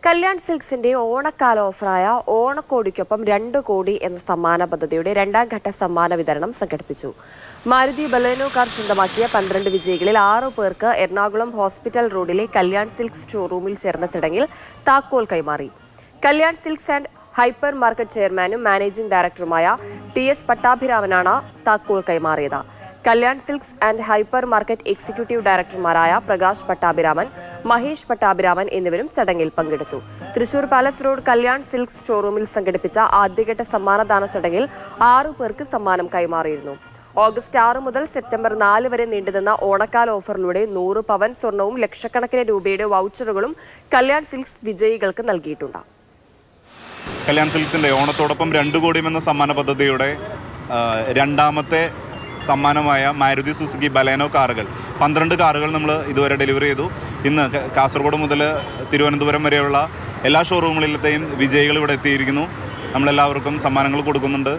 കല്യാൺ സിൽക്സിന്റെ ഓണക്കാല ഓഫറായ ഓണക്കോടിക്കൊപ്പം 2 കോടി എന്ന സമ്മാന പദ്ധതിയുടെ രണ്ടാം ഘട്ട സമ്മാന വിതരണം സംഘടിപ്പിച്ചു. മാരുതി ബലേനോ കാർ സ്വന്തമാക്കിയ 12 വിജയികളിൽ 6 പേർക്ക് എറണാകുളം ഹോസ്പിറ്റൽ റോഡിലെ കല്യാൺ സിൽക്സ് ഷോറൂമിൽ ചേർന്ന ചടങ്ങിൽ താക്കോൽ കൈമാറി. Kalyan Silks and Hypermarket ചെയർമാനും മാനേജിംഗ് ഡയറക്ടറുമായ TS പട്ടാഭിരാമനാണ് താക്കോൽ കൈമാറിയത്. Kalyan Silks and Hypermarket executive ഡയറക്ടർമാരായ പ്രകാശ് പട്ടാഭിരാമൻ, മഹേഷ് പട്ടാഭിരാമൻ എന്നിവരും ചടങ്ങിൽ പങ്കെടുത്തു. Thrissur Palace Road Kalyan Silks ഷോറൂമിൽ സംഘടിപ്പിച്ച ആദ്യഘട്ട സമ്മാനദാന ചടങ്ങിൽ 6 പേർക്ക് സമ്മാനം കൈമാറിയിരുന്നു. ഓഗസ്റ്റ് 6 മുതൽ സെപ്റ്റംബർ 4 വരെ നീണ്ടുനിന്ന ഓണക്കാല ഓഫറിലൂടെ 100 പവൻ സ്വർണവും ലക്ഷക്കണക്കിന് രൂപയുടെ വൗച്ചറുകളും കല്യാൺ സിൽക്സ് വിജയികൾക്ക് നൽകിയിട്ടുണ്ട്. കല്യാൺ സിൽക്സിൻ്റെ ഓണത്തോടൊപ്പം 2 കോടി എന്ന സമ്മാന പദ്ധതിയുടെ രണ്ടാമത്തെ സമ്മാനമായ മാരുതി സുസുക്കി ബലേനോ കാറുകൾ 12 കാറുകൾ നമ്മൾ ഇതുവരെ ഡെലിവറി ചെയ്തു. ഇന്ന് കാസർഗോഡ് മുതൽ തിരുവനന്തപുരം വരെയുള്ള എല്ലാ ഷോറൂമുകളിലത്തെയും വിജയികൾ ഇവിടെ എത്തിയിരിക്കുന്നു. നമ്മളെല്ലാവർക്കും സമ്മാനങ്ങൾ കൊടുക്കുന്നുണ്ട്.